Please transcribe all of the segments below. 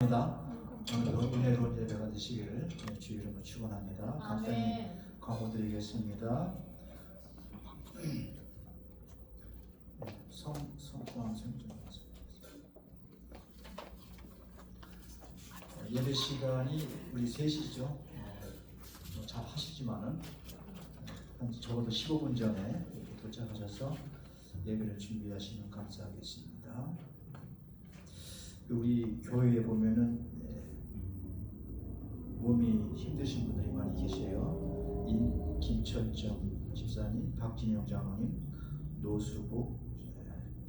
오늘도 은혜로운 예배가 되시기를 주 이름으로 축원합니다. 간단히 광고드리겠습니다. 성공한 성좀 예배 시간이 우리 3시죠. 잘 하시지만은 적어도 15분 전에 도착하셔서 예배를 준비하시면 감사하겠습니다. 우리 교회에 보면은 몸이 힘드신 분들이 많이 계세요. 김철정 집사님, 박진영 장로님, 노수국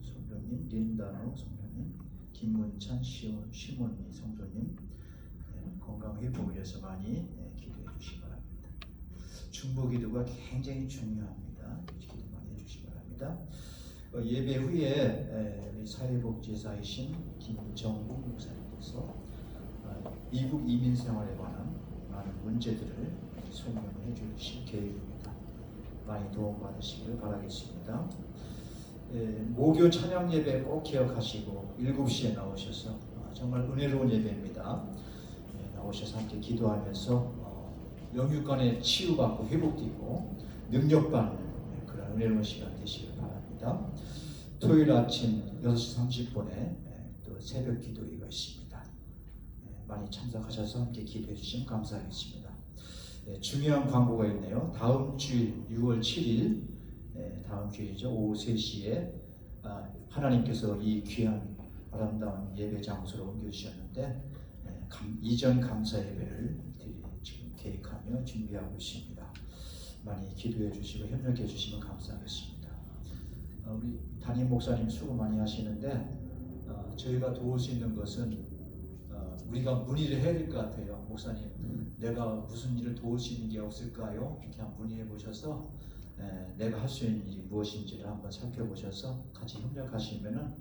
성도님, 린다노 성도님, 김문찬 시몬이 성도님 건강 회복을 위해서 많이 기도해 주시기 바랍니다. 중보기도가 굉장히 중요합니다. 기도 많이 해주시기 바랍니다. 예배 후에 우리 사회복지사이신 김정국 목사님께서 미국 이민 생활에 관한 많은 문제들을 설명을 해주실 계획입니다. 많이 도움받으시길 바라겠습니다. 목요 찬양 예배 꼭 기억하시고 7시에 나오셔서 정말 은혜로운 예배입니다. 나오셔서 함께 기도하면서 영육간에 치유받고 회복되고 능력받는 그런 은혜로운 시간 되시길 바랍니다. 토요일 아침 6시 30분에 또 새벽 기도회가 있습니다. 많이 참석하셔서 함께 기도해 주시면 감사하겠습니다. 중요한 광고가 있네요. 다음 주일 6월 7일 다음 주일이죠. 오후 3시에 하나님께서 이 귀한 아름다운 예배 장소로 옮겨주셨는데 이전 감사 예배를 지금 계획하며 준비하고 있습니다. 많이 기도해 주시고 협력해 주시면 감사하겠습니다. 우리 담임 목사님 수고 많이 하시는데 저희가 도울 수 있는 것은 우리가 문의를 해야 될 것 같아요. 목사님, 내가 무슨 일을 도울 수 있는 게 없을까요? 이렇게 한번 문의해 보셔서 내가 할 수 있는 일이 무엇인지를 한번 살펴보셔서 같이 협력하시면은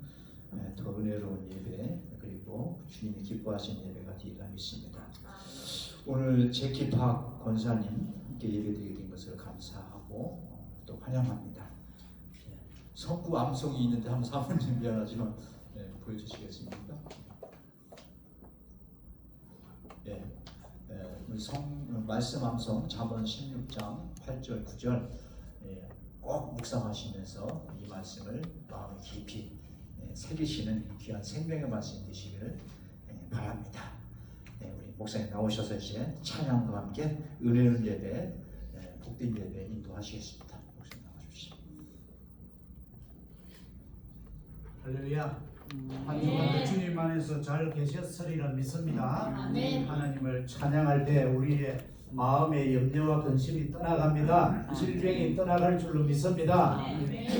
더 은혜로운 예배 그리고 주님이 기뻐하시는 예배가 되리라 믿습니다. 오늘 제키팍 권사님 함께 예배드리게 된 것을 감사하고 또 환영합니다. 성구 암송이 있는데 한번 사모님 미안하지만 보여주시겠습니까? 우리 말씀 암송 잠언 16장 8절 9절 꼭 묵상하시면서 이 말씀을 마음에 깊이 새기시는 귀한 생명의 말씀 되시기를 바랍니다. 우리 목사님 나오셔서 이제 찬양과 함께 은혜로운 예배, 복된 예배 인도하시겠습니다. 목사님 나와주시죠. 할렐루야. 한 주간도 주님 안에서 잘 계셨으리라 믿습니다. 아멘. 하나님을 찬양할 때 우리의 마음의 염려와 근심이 떠나갑니다. 질병이 떠나갈 줄로 믿습니다.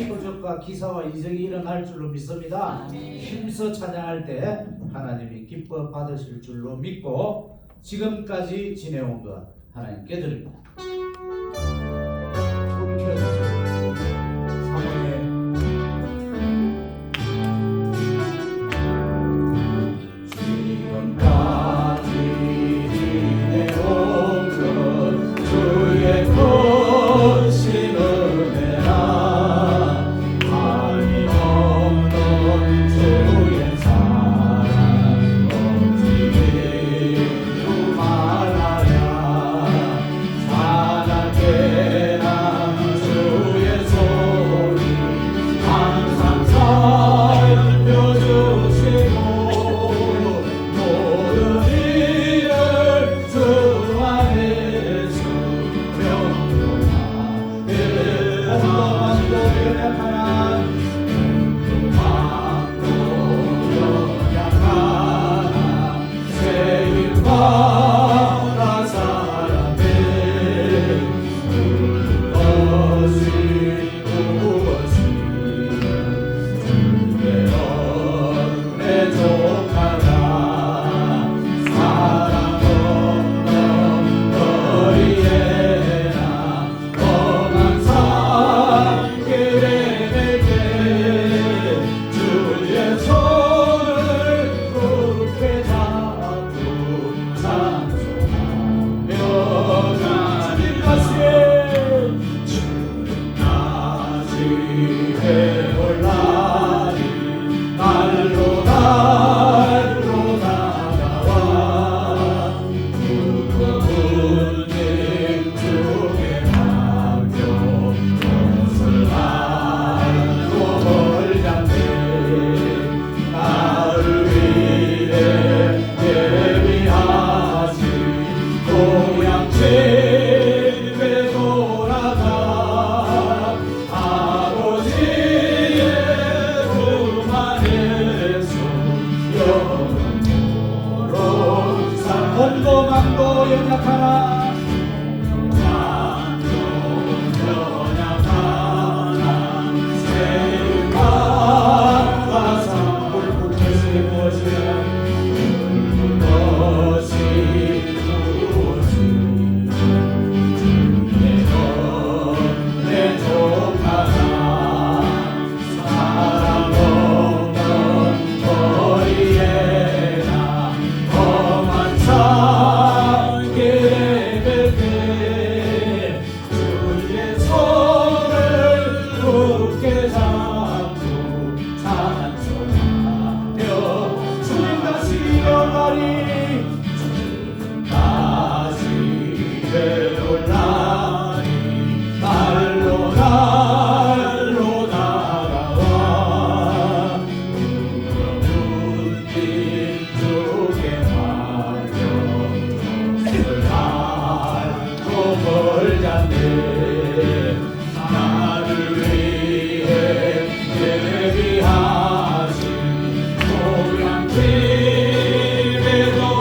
표적과 기사와 이적이 일어날 줄로 믿습니다. 힘써 찬양할 때 하나님이 기뻐 받으실 줄로 믿고 지금까지 지내온 것 하나님께 드립니다. 아 몸도 맘도 연약하나 예배도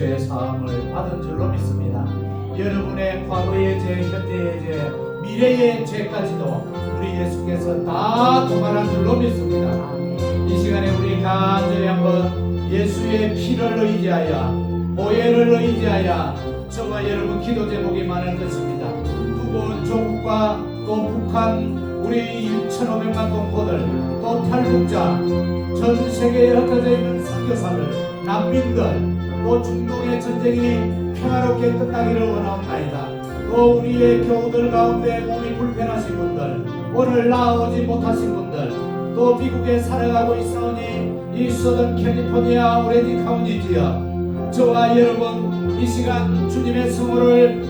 죄 사함을 받은 줄로 믿습니다. 여러분의 과거의 죄, 현재의 죄, 미래의 죄까지도 우리 예수께서 다 도말한 줄로 믿습니다. 이 시간에 우리 간절히 한번 예수의 피를 의지하여, 보혈을 의지하여 저와 여러분 기도 제목이 많을 것입니다. 두 조국과 또 북한, 우리 1,500만 동포들, 또 탈북자, 전 세계에 흩어져 있는 선교사들, 난민들, 또 중동의 전쟁이 평화롭게 끝나기를 원하옵나이다. 또 우리의 교우들 가운데 몸이 불편하신 분들, 오늘 나오지 못하신 분들, 또 미국에 살아가고 있사오니 이 서던 캘리포니아 오렌지 카운티 지역, 저와 여러분 이 시간 주님의 성호를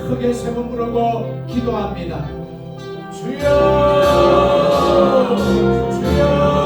크게 세 번 부르고 기도합니다. 주여, 주여, 주여.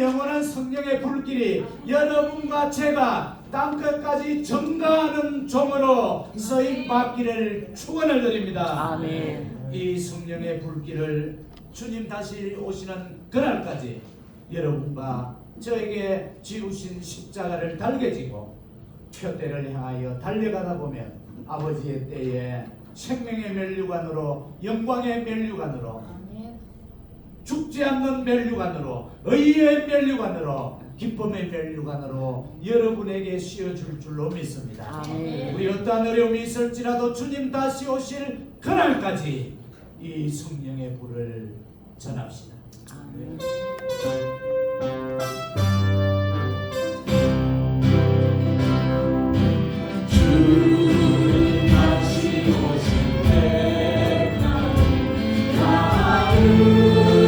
영원한 성령의 불길이 여러분과 제가 땅끝까지 증가하는 종으로 쓰임 받기를 축원을 드립니다. 아멘. 이 성령의 불길을 주님 다시 오시는 그날까지 여러분과 저에게 지우신 십자가를 달게 지고 표대를 향하여 달려가다 보면 아버지의 때에 생명의 면류관으로 영광의 면류관으로 죽지 않는 면류관으로 의의 면류관으로 기쁨의 면류관으로 여러분에게 씌워줄 줄로 믿습니다. 아멘. 우리 어떠한 어려움이 있을지라도 주님 다시 오실 그날까지 이 성령의 불을 전합시다. 아멘. 주님 다시 오실 때까지 나를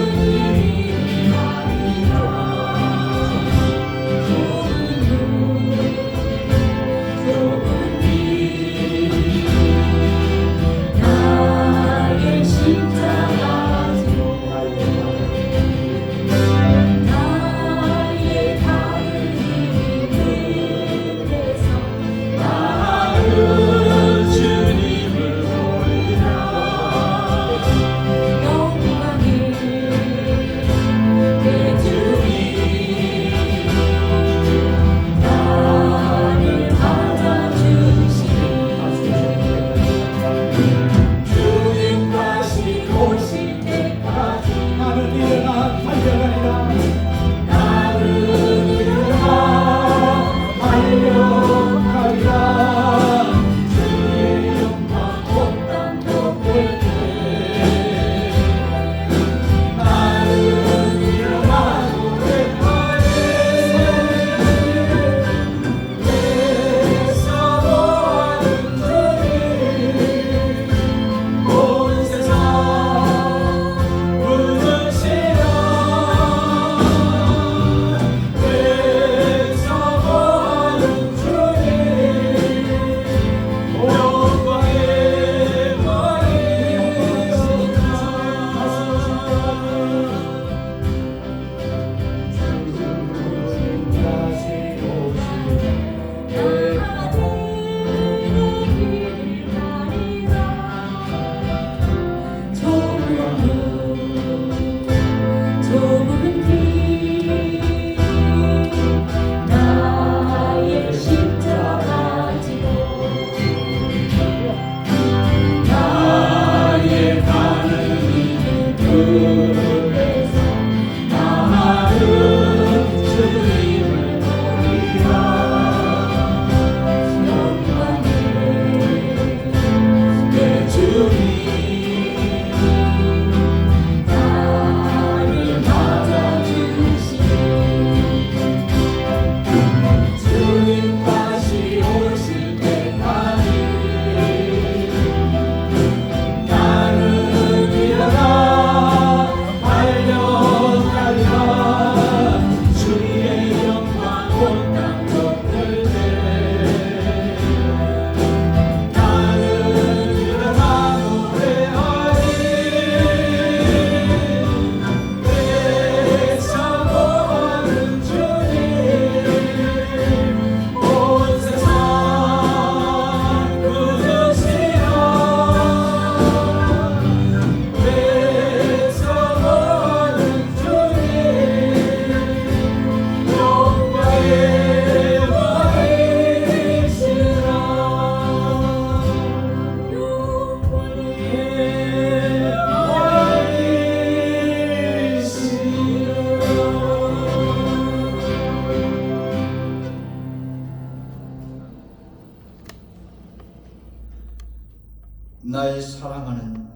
나의 사랑하는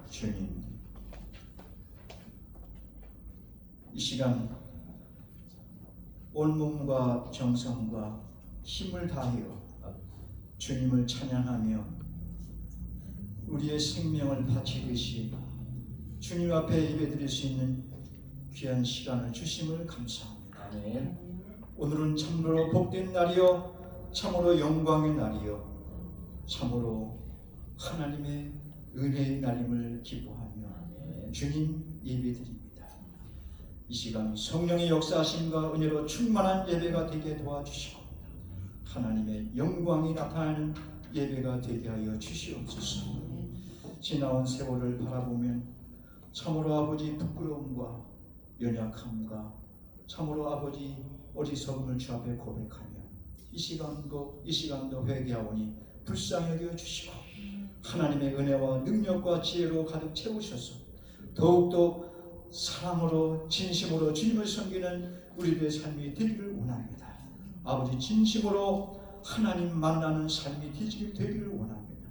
주님, 이 시간 온몸과 정성과 힘을 다하여 주님을 찬양하며 우리의 생명을 바치듯이 주님 앞에 예배드릴 수 있는 귀한 시간을 주심을 감사합니다. 아멘. 오늘은 참으로 복된 날이요 참으로 영광의 날이요 참으로 하나님의 은혜의 날임을 기뻐하며 주님 예배드립니다. 이 시간 성령의 역사하심과 은혜로 충만한 예배가 되게 도와주시고 하나님의 영광이 나타나는 예배가 되게 하여 주시옵소서. 지나온 세월을 바라보면 참으로 아버지 부끄러움과 연약함과 참으로 아버지 어리석음을 주 앞에 고백하며 이 시간도 회개하오니 불쌍히 여겨 주시고 하나님의 은혜와 능력과 지혜로 가득 채우셔서 더욱더 사랑으로 진심으로 주님을 섬기는 우리들의 삶이 되기를 원합니다. 아버지 진심으로 하나님 만나는 삶이 되기를 원합니다.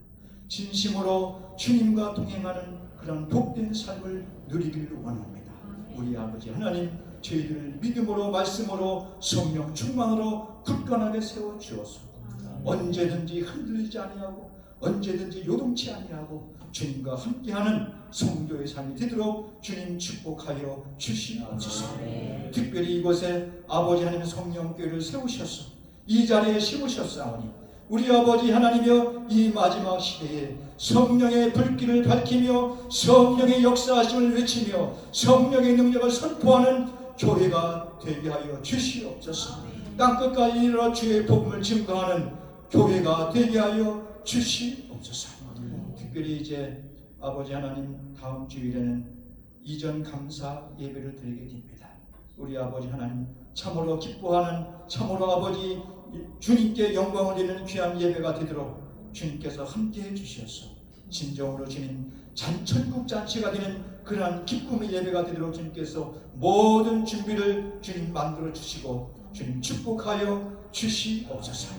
진심으로 주님과 동행하는 그런 복된 삶을 누리기를 원합니다. 우리 아버지 하나님, 저희들을 믿음으로 말씀으로 성령 충만으로 굳건하게 세워주어서 언제든지 흔들리지 아니하고 언제든지 요동치 아니하고 주님과 함께하는 성도의 삶이 되도록 주님 축복하여 주시옵소서. 특별히 이곳에 아버지 하나님 성령교회를 세우셔서 이 자리에 심으셨사오니 우리 아버지 하나님이여 이 마지막 시대에 성령의 불길을 밝히며 성령의 역사하심을 외치며 성령의 능력을 선포하는 교회가 되게 하여 주시옵소서. 땅끝까지 이르러 주의 복음을 증거하는 교회가 되게 하여 주시옵소서. 특별히 이제 아버지 하나님 다음 주일에는 이전 감사 예배를 드리게 됩니다. 우리 아버지 하나님 참으로 기뻐하는 참으로 아버지 주님께 영광을 드리는 귀한 예배가 되도록 주님께서 함께해 주셔서 진정으로 주님 천국 잔치가 되는 그러한 기쁨의 예배가 되도록 주님께서 모든 준비를 주님 만들어 주시고 주님 축복하여 주시옵소서.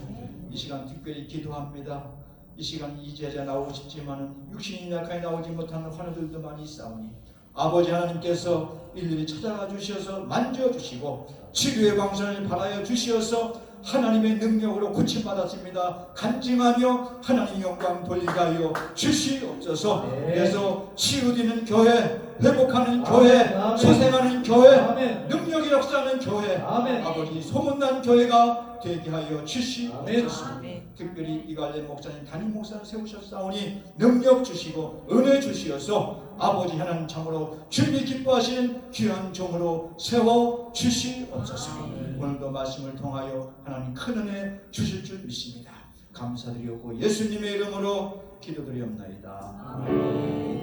이 시간 특별히 기도합니다. 이 시간 이제야 나오고 싶지만 육신이 약하게 나오지 못하는 환우들도 많이 있사오니 아버지 하나님께서 일일이 찾아가 주셔서 만져주시고 치료의 광선을 발하여 주시어서 하나님의 능력으로 고침받았습니다. 간증하며 하나님 영광 돌리게 하여 주시옵소서. 그래서 치유되는 교회, 회복하는 교회, 소생하는 교회, 능력이 역사하는 교회, 아버지 소문난 교회가 되게 하여 주시옵소서. 특별히 이갈래 목사님, 담임 목사를 세우셨사오니 능력 주시고 은혜 주시어서 아버지 하나님 참으로 주님이 기뻐하시는 귀한 종으로 세워 주시옵소서. 오늘도 말씀을 통하여 하나님 큰 은혜 주실 줄 믿습니다. 감사드리옵고 예수님의 이름으로 기도드리옵나이다. 아멘.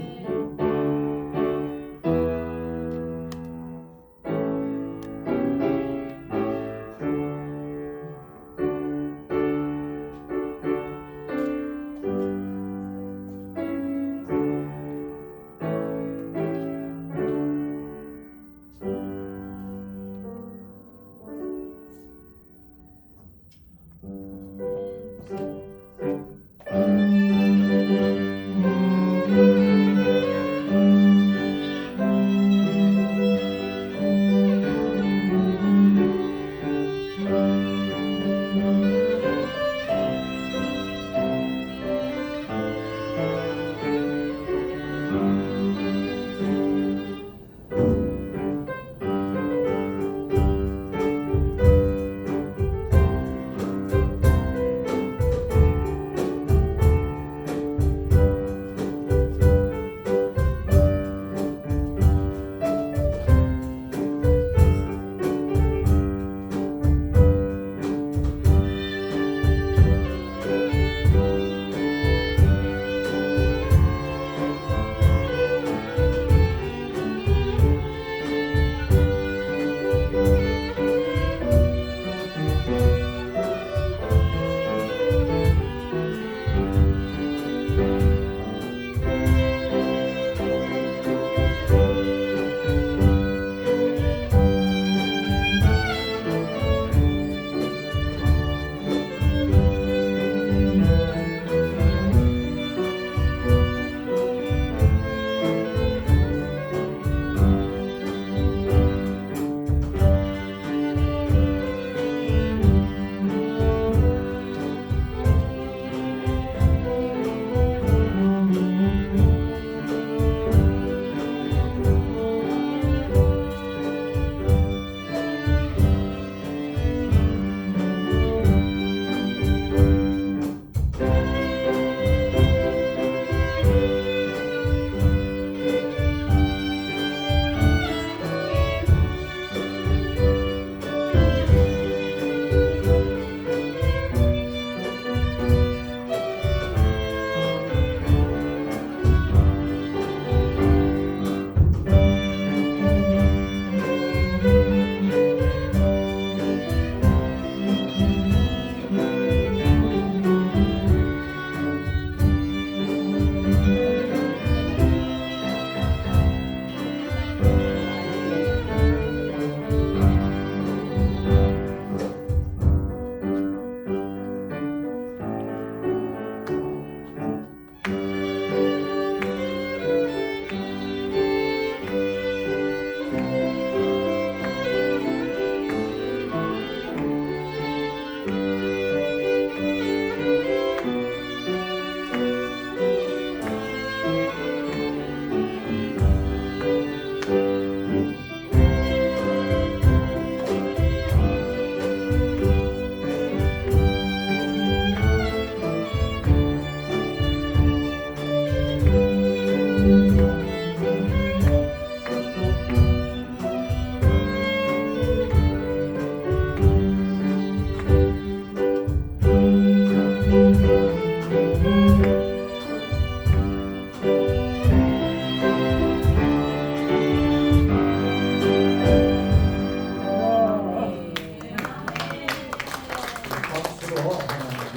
하나님께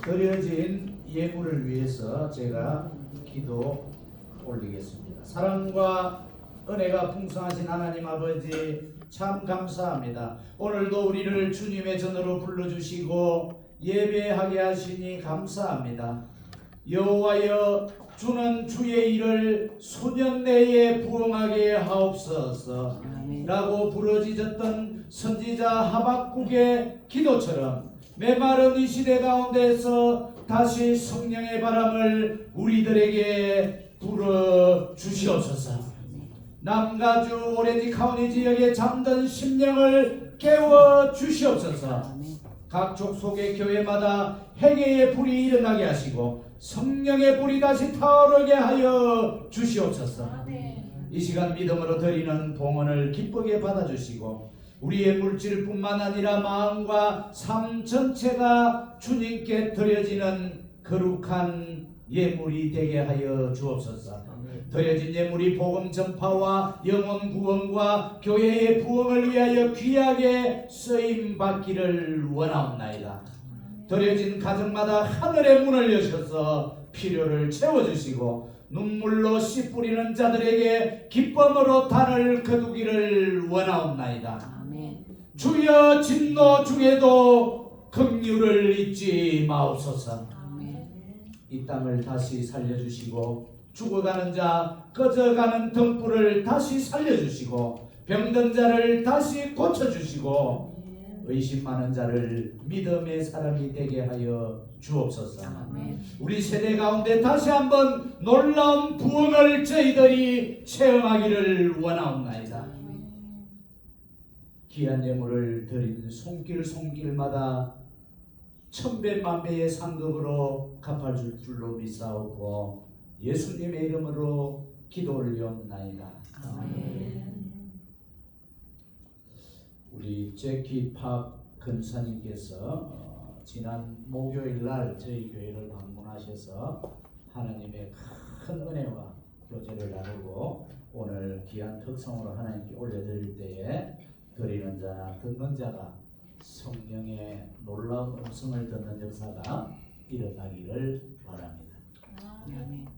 드려진 예물을 위해서 제가 기도 올리겠습니다. 사랑과 은혜가 풍성하신 하나님 아버지 참 감사합니다. 오늘도 우리를 주님의 전으로 불러주시고 예배하게 하시니 감사합니다. 여호와여, 주는 주의 일을 수년 내에 부응하게 하옵소서 라고 부르짖었던 선지자 하박국의 기도처럼 메마른 이 시대 가운데서 다시 성령의 바람을 우리들에게 불어 주시옵소서. 남가주 오렌지 카운티 지역의 잠든 심령을 깨워 주시옵소서. 각 족속의 교회마다 회개의 불이 일어나게 하시고 성령의 불이 다시 타오르게 하여 주시옵소서. 이 시간 믿음으로 드리는 봉헌을 기쁘게 받아주시고 우리의 물질뿐만 아니라 마음과 삶 전체가 주님께 드려지는 거룩한 예물이 되게 하여 주옵소서. 드려진 예물이 복음 전파와 영혼 구원과 교회의 부흥을 위하여 귀하게 쓰임 받기를 원하옵나이다. 드려진 가정마다 하늘의 문을 여셔서 필요를 채워주시고 눈물로 씨 뿌리는 자들에게 기쁨으로 단을 거두기를 원하옵나이다. 주여, 진노 중에도 긍휼을 잊지 마옵소서. 이 땅을 다시 살려주시고 죽어가는 자, 꺼져가는 등불을 다시 살려주시고 병든 자를 다시 고쳐주시고 의심 많은 자를 믿음의 사람이 되게 하여 주옵소서. 우리 세대 가운데 다시 한번 놀라운 부흥을 저희들이 체험하기를 원하옵나이다. 귀한 예물을 드린 손길마다 천배만배의 상급으로 갚아줄 줄로 믿사오고 예수님의 이름으로 기도 올리옵나이다. 우리 제키 팝 근사님께서 지난 목요일날 저희 교회를 방문하셔서 하나님의 큰 은혜와 교제를 나누고 오늘 귀한 특성으로 하나님께 올려드릴 때에 드리는 자나 듣는 자가 성령의 놀라운 음성을 듣는 역사가 일어나기를 바랍니다. 아멘.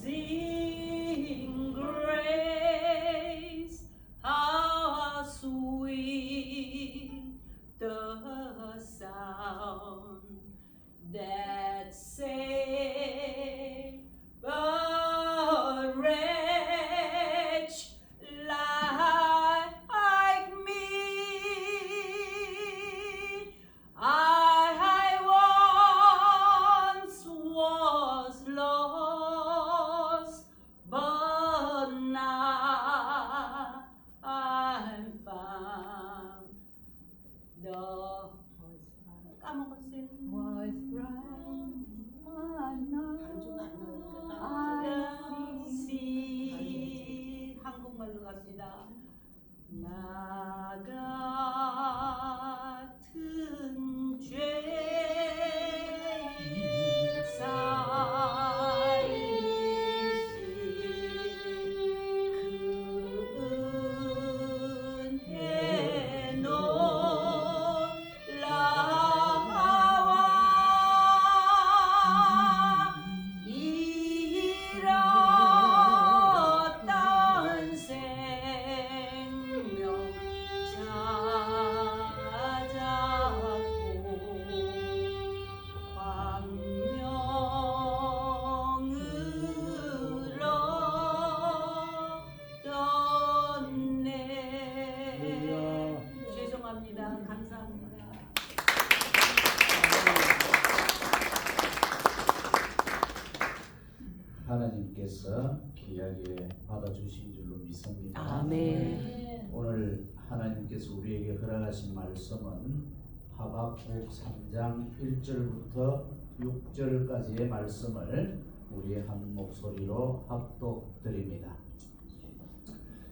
Amazing grace, how sweet the sound that saved a wretch like me. I once was lost, but now I'm found. The 까먹었어요. Was right. I see. 한국말로 갑니다. 나 같은 죄인 살리신 그 은혜 놀라와 잃었던 생명 찾았고 광명을 얻었네. 죄송합니다. 감사합니다. 하나님께서 귀하게 받아주신 줄로 믿습니다. 아멘. 오늘 하나님께서 우리에게 허락하신 말씀은 하박국 3장 1절부터 6절까지의 말씀을 우리 한 목소리로 합독드립니다.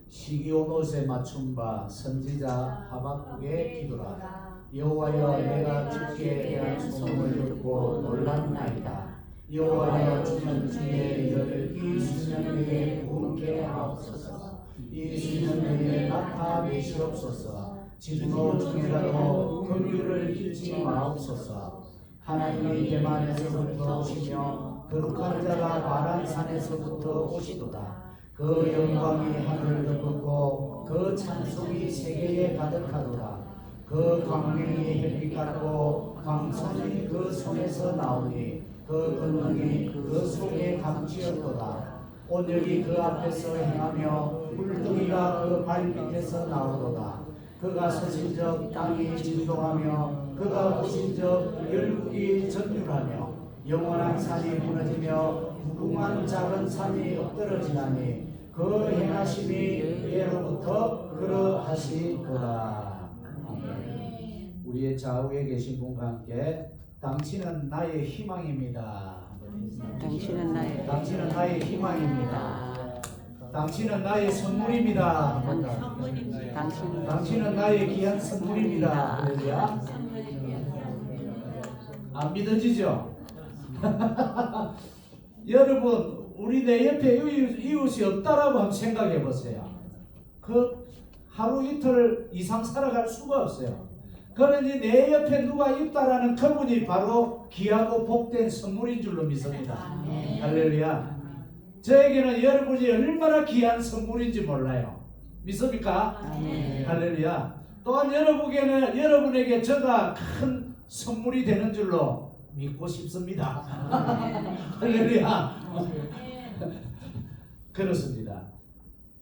시기온옷에 맞춘 바 선지자 하박국의 기도라. 여호와여, 내가 주께 대한 소문을 듣고 놀랐나이다. 여호와여, 주는 주의 이를 이 수년내에 부흥케 하옵소서. 이 수년내에 나타내시옵소서. 진노 중에라도 긍휼을 잊지 마옵소서. 하나님이 대만에서부터 오시며 거룩한 자가 바란 산에서부터 오시도다. 그 영광이 하늘을 덮고 그 찬송이 세계에 가득하도다. 그 광명이 햇빛 같고 광선이 그 손에서 나오니 그 권능이 그 속에 감추었도다. 온열이 그 앞에서 행하며 물등이가 그 발밑에서 나오도다. 그가 서신적 땅이 진동하며 그가 오신적 열국이 전율하며 영원한 산이 무너지며 무궁한 작은 산이 엎드러지나니 그 행하심이 예로부터 그러하시도다. 아멘. 우리의 좌우에 계신 분과 함께 당신은 나의 희망입니다. 당신은 나의 희망입니다. 당신은 나의 선물입니다. 당신은 나의 귀한 선물입니다. 할렐루야. 안 믿어지죠? 여러분, 우리 내 옆에 이웃이 없다라고 한번 생각해 보세요. 그 하루 이틀 이상 살아갈 수가 없어요. 그러니 내 옆에 누가 있다라는 그분이 바로 귀하고 복된 선물인 줄로 믿습니다. 할렐루야. 저에게는 여러분이 얼마나 귀한 선물인지 몰라요. 믿습니까? 할렐루야. 또한 여러분에게 저가 큰 선물이 되는 줄로 믿고 싶습니다. 할렐루야. 그렇습니다.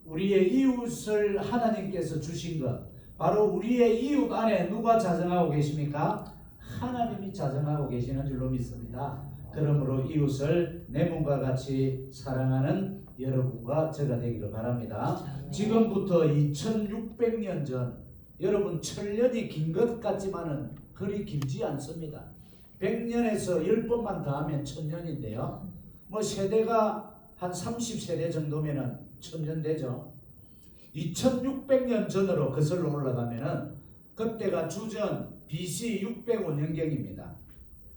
우리의 이웃을 하나님께서 주신 것, 바로 우리의 이웃 안에 누가 자정하고 계십니까? 하나님이 자정하고 계시는 줄로 믿습니다. 그러므로 이웃을 내 몸과 같이 사랑하는 여러분과 제가 되기를 바랍니다. 지금부터 2600년 전, 여러분 천년이 긴 것 같지만은 그리 길지 않습니다. 100년에서 10번만 더하면 1000년인데요. 뭐 세대가 한 30세대 정도면은 1000년 되죠. 2600년 전으로 거슬러 올라가면은 그때가 주전 BC 605년경입니다.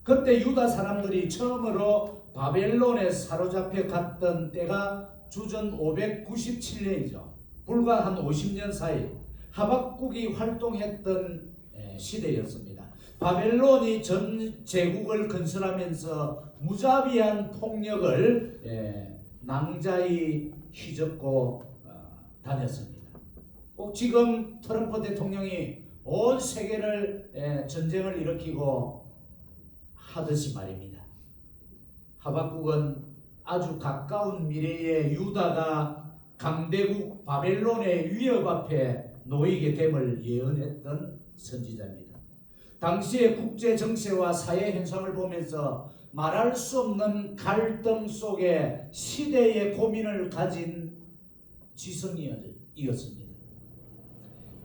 그때 유다 사람들이 처음으로 바벨론에 사로잡혀 갔던 때가 주전 597년이죠. 불과 한 50년 사이 하박국이 활동했던 시대였습니다. 바벨론이 전 제국을 건설하면서 무자비한 폭력을 낭자히 휘젓고 다녔습니다. 꼭 지금 트럼프 대통령이 온 세계를 전쟁을 일으키고 하듯이 말입니다. 하박국은 아주 가까운 미래에 유다가 강대국 바벨론의 위협 앞에 놓이게 됨을 예언했던 선지자입니다. 당시의 국제 정세와 사회 현상을 보면서 말할 수 없는 갈등 속에 시대의 고민을 가진 지성이었습니다.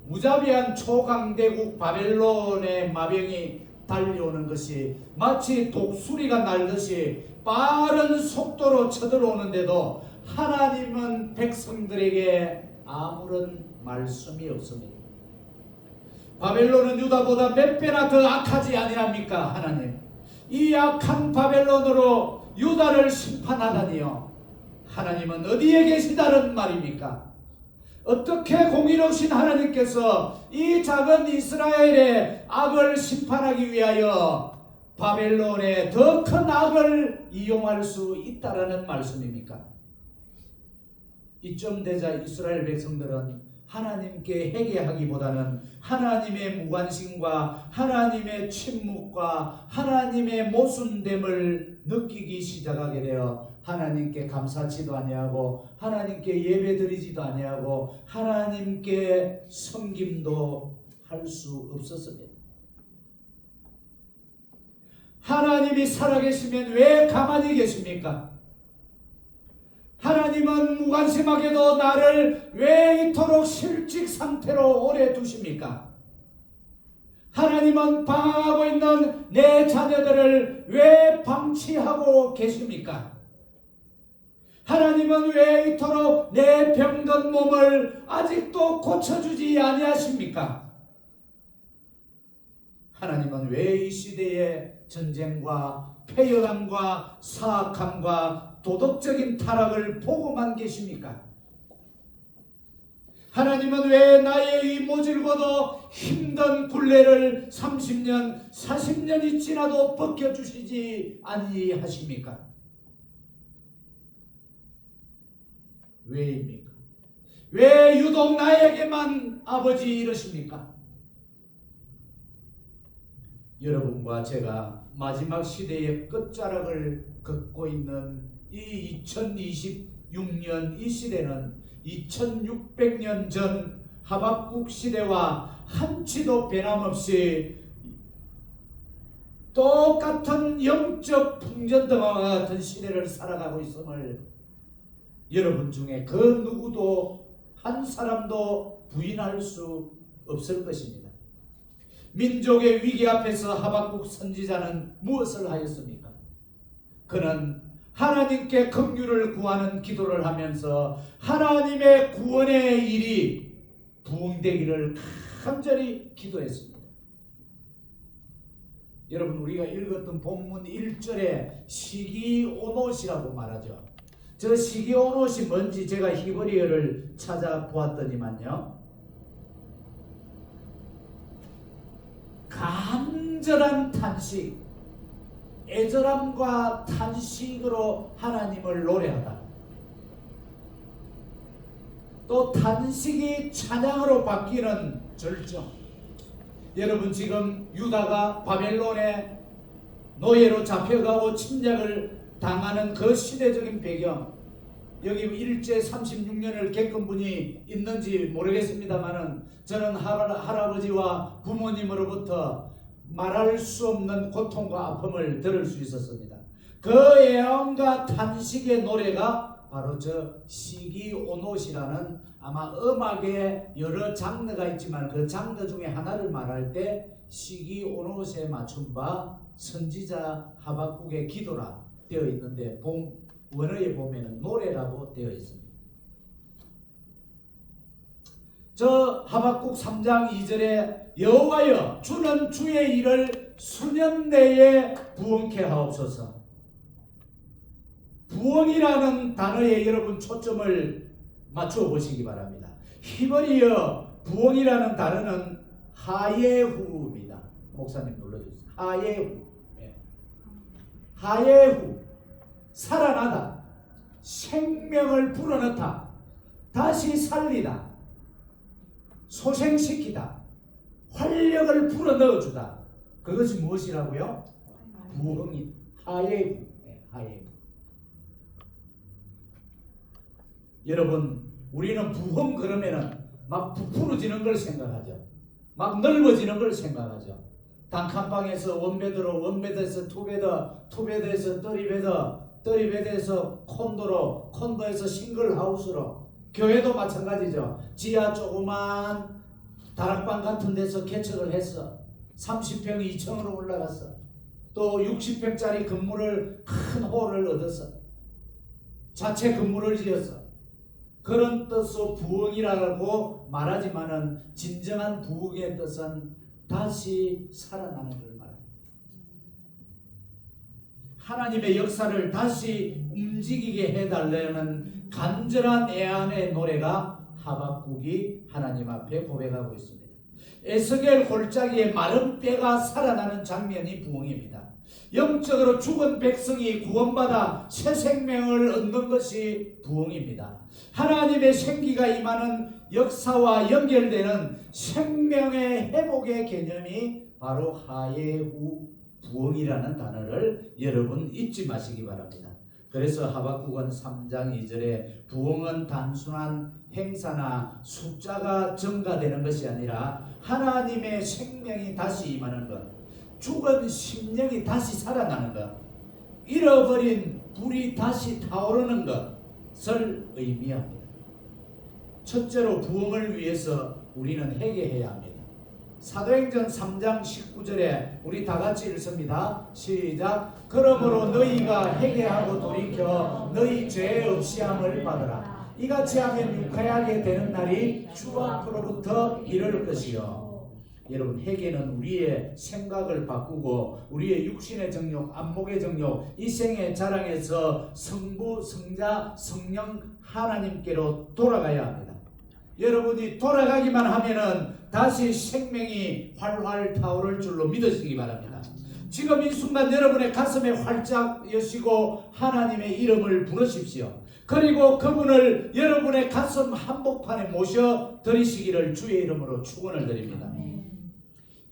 무자비한 초강대국 바벨론의 마병이 달려오는 것이 마치 독수리가 날듯이 빠른 속도로 쳐들어오는데도 하나님은 백성들에게 아무런 말씀이 없습니다. 바벨론은 유다보다 몇 배나 더 악하지 아니합니까? 하나님, 이 악한 바벨론으로 유다를 심판하다니요, 하나님은 어디에 계시다는 말입니까? 어떻게 공의로우신 하나님께서 이 작은 이스라엘의 악을 심판하기 위하여 바벨론의 더 큰 악을 이용할 수 있다라는 말씀입니까? 이쯤 되자 이스라엘 백성들은 하나님께 회개하기보다는 하나님의 무관심과 하나님의 침묵과 하나님의 모순됨을 느끼기 시작하게 되어 하나님께 감사치도 아니하고 하나님께 예배드리지도 아니하고 하나님께 섬김도 할 수 없었습니다. 하나님이 살아계시면 왜 가만히 계십니까? 하나님은 무관심하게도 나를 왜 이토록 실직 상태로 오래 두십니까? 하나님은 방황하고 있는 내 자녀들을 왜 방치하고 계십니까? 하나님은 왜 이토록 내 병든 몸을 아직도 고쳐주지 아니하십니까? 하나님은 왜 이 시대에 전쟁과 폐역함과 사악함과 도덕적인 타락을 보고만 계십니까? 하나님은 왜 나의 이 모질고도 힘든 굴레를 30년, 40년이 지나도 벗겨주시지 아니하십니까? 왜입니까? 왜 유독 나에게만 아버지 이러십니까? 여러분과 제가 마지막 시대의 끝자락을 걷고 있는 이 2026년 이 시대는 2600년 전 하박국 시대와 한치도 변함없이 똑같은 영적 풍전등화와 같은 시대를 살아가고 있음을 여러분 중에 그 누구도 한 사람도 부인할 수 없을 것입니다. 민족의 위기 앞에서 하박국 선지자는 무엇을 하였습니까? 그는 하나님께 긍휼을 구하는 기도를 하면서 하나님의 구원의 일이 부응되기를 간절히 기도했습니다. 여러분, 우리가 읽었던 본문 1절에 시기오노시라고 말하죠. 저 시기오노시 뭔지 제가 히브리어를 찾아보았더니만요, 간절한 탄식, 애절함과 탄식으로 하나님을 노래하다. 또 탄식이 찬양으로 바뀌는 절정. 여러분, 지금 유다가 바벨론의 노예로 잡혀가고 침략을 당하는 그 시대적인 배경, 여기 일제 36년을 겪은 분이 있는지 모르겠습니다만은 저는 할아버지와 부모님으로부터 말할 수 없는 고통과 아픔을 들을 수 있었습니다. 그 애원과 탄식의 노래가 바로 저 시기오노시라는, 아마 음악에 여러 장르가 있지만 그 장르 중에 하나를 말할 때 시기오노시에 맞춘 바 선지자 하박국의 기도라 되어 있는데 원어에 보면 노래라고 되어 있습니다. 저 하박국 3장 2절에 여호와여 주는 주의 일을 수년 내에 부응케 하옵소서. 부응이라는 단어에 여러분 초점을 맞추어 보시기 바랍니다. 히브리어 부응이라는 단어는 하예후입니다. 목사님 눌러주세요. 하예후. 하예후, 살아나다, 생명을 불어넣다, 다시 살리다, 소생시키다, 활력을 불어넣어주다. 그것이 무엇이라고요? 부흥이 하예후. 하예후. 여러분, 우리는 부흥 그러면은 막 부풀어지는 걸 생각하죠. 막 넓어지는 걸 생각하죠. 단칸방에서 원베드로, 원베드에서 투베드, 투베드에서 더리베드, 더리베드에서 콘도로, 콘도에서 싱글하우스로. 교회도 마찬가지죠. 지하 조그만 다락방 같은 데서 개척을 했어. 30평 2층으로 올라갔어. 또 60평짜리 건물을, 큰 홀을 얻었어. 자체 건물을 지었어. 그런 뜻으로 부흥이라고 말하지만은 진정한 부흥의 뜻은 다시 살아나는 걸 말합니다. 하나님의 역사를 다시 움직이게 해달라는 간절한 애안의 노래가 하박국이 하나님 앞에 고백하고 있습니다. 에스겔 골짜기에 마른 뼈가 살아나는 장면이 부흥입니다. 영적으로 죽은 백성이 구원받아 새 생명을 얻는 것이 부흥입니다. 하나님의 생기가 임하는 역사와 연결되는 생명의 회복의 개념이 바로 하예후 부흥이라는 단어를 여러분 잊지 마시기 바랍니다. 그래서 하박국은 3장 2절에 부흥은 단순한 행사나 숫자가 증가되는 것이 아니라 하나님의 생명이 다시 임하는 것, 죽은 심령이 다시 살아나는 것, 잃어버린 불이 다시 타오르는 것, 의미합니다. 첫째로 부흥을 위해서 우리는 회개해야 합니다. 사도행전 3장 19절에 우리 다 같이 읽습니다. 시작. 그러므로 너희가 회개하고 돌이켜 너희 죄 없이 함을 받으라. 이같이 하면 유쾌하게 되는 날이 주 앞으로부터 이를 것이요. 여러분, 회개는 우리의 생각을 바꾸고 우리의 육신의 정욕, 안목의 정욕, 이생의 자랑에서 성부, 성자, 성령 하나님께로 돌아가야 합니다. 여러분이 돌아가기만 하면은 다시 생명이 활활 타오를 줄로 믿으시기 바랍니다. 지금 이 순간 여러분의 가슴에 활짝 여시고 하나님의 이름을 부르십시오. 그리고 그분을 여러분의 가슴 한복판에 모셔 드리시기를 주의 이름으로 축원을 드립니다.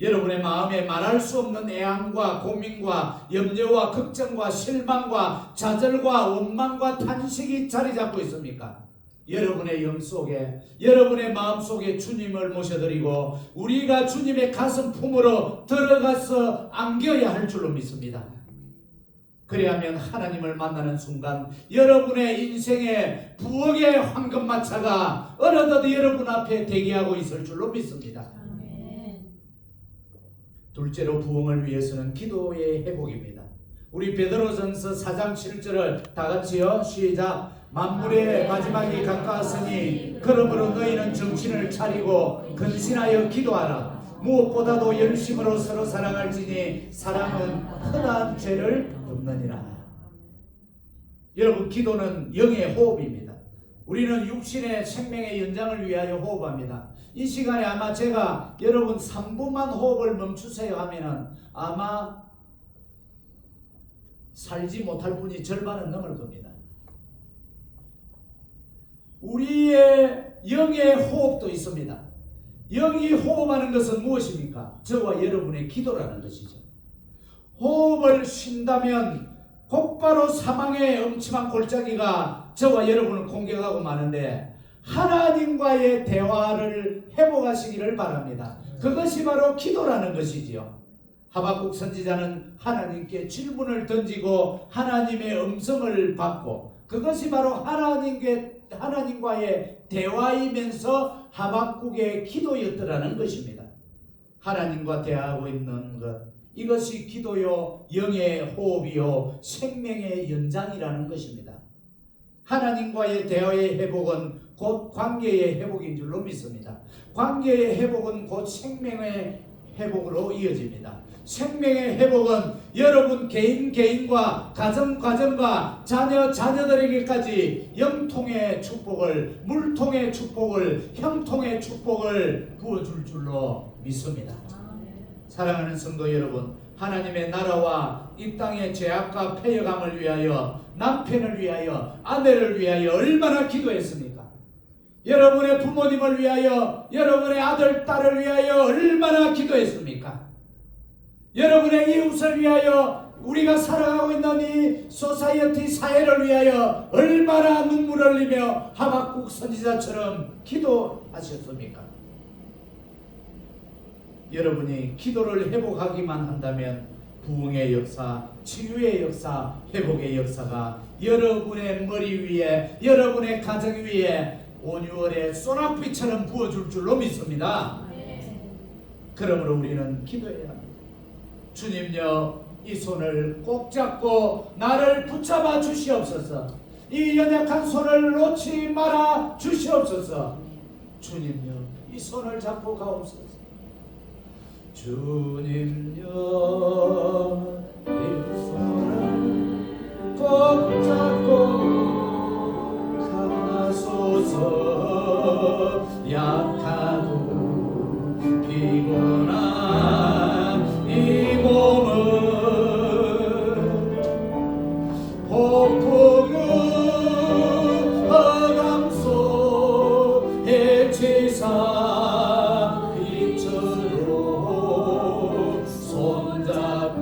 여러분의 마음에 말할 수 없는 애함과 고민과 염려와 걱정과 실망과 좌절과 원망과 탄식이 자리 잡고 있습니까? 여러분의 영 속에, 여러분의 마음 속에 주님을 모셔드리고 우리가 주님의 가슴 품으로 들어가서 안겨야 할 줄로 믿습니다. 그래야면 하나님을 만나는 순간 여러분의 인생의 부엌의 황금마차가 어느덧 여러분 앞에 대기하고 있을 줄로 믿습니다. 둘째로 부흥을 위해서는 기도의 회복입니다. 우리 베드로전서 4장 7절을 다 같이요. 시작. 만물의 마지막이 가까웠으니 그러므로 너희는 정신을 차리고 근신하여 기도하라. 무엇보다도 열심으로 서로 사랑할지니 사랑은 흔한 죄를 덮느니라. 여러분, 기도는 영의 호흡입니다. 우리는 육신의 생명의 연장을 위하여 호흡합니다. 이 시간에 아마 제가 여러분 3분만 호흡을 멈추세요 하면은 아마 살지 못할 분이 절반은 넘을 겁니다. 우리의 영의 호흡도 있습니다. 영이 호흡하는 것은 무엇입니까? 저와 여러분의 기도라는 것이죠. 호흡을 쉰다면 곧바로 사망의 엄침한 골짜기가 저와 여러분을 공격하고 마는데 하나님과의 대화를 회복하시기를 바랍니다. 그것이 바로 기도라는 것이지요. 하박국 선지자는 하나님께 질문을 던지고 하나님의 음성을 받고 그것이 바로 하나님과의 대화이면서 하박국의 기도였더라는 것입니다. 하나님과 대화하고 있는 것, 이것이 기도요, 영의 호흡이요, 생명의 연장이라는 것입니다. 하나님과의 대화의 회복은 곧 관계의 회복인 줄로 믿습니다. 관계의 회복은 곧 생명의 회복으로 이어집니다. 생명의 회복은 여러분 개인과 가정과 자녀들에게까지 영통의 축복을, 물통의 축복을, 형통의 축복을 부어줄 줄로 믿습니다. 사랑하는 성도 여러분, 하나님의 나라와 이 땅의 죄악과 패역함을 위하여, 남편을 위하여, 아내를 위하여 얼마나 기도했습니까? 여러분의 부모님을 위하여, 여러분의 아들, 딸을 위하여 얼마나 기도했습니까? 여러분의 이웃을 위하여, 우리가 살아가고 있는 이 소사이어티 사회를 위하여 얼마나 눈물을 흘리며 하박국 선지자처럼 기도하셨습니까? 여러분이 기도를 회복하기만 한다면 부흥의 역사, 치유의 역사, 회복의 역사가 여러분의 머리 위에, 여러분의 가정 위에 온유월의 소낙비처럼 부어줄 줄로 믿습니다. 그러므로 우리는 기도해야 합니다. 주님여, 이 손을 꼭 잡고 나를 붙잡아 주시옵소서. 이 연약한 손을 놓지 말아 주시옵소서. 주님여, 이 손을 잡고 가옵소서. 주님여, 이 손을 꼭 잡고 가소서. 약하고 피곤한 이 몸을 폭풍우 허감 속에 치사 빛으로 손잡고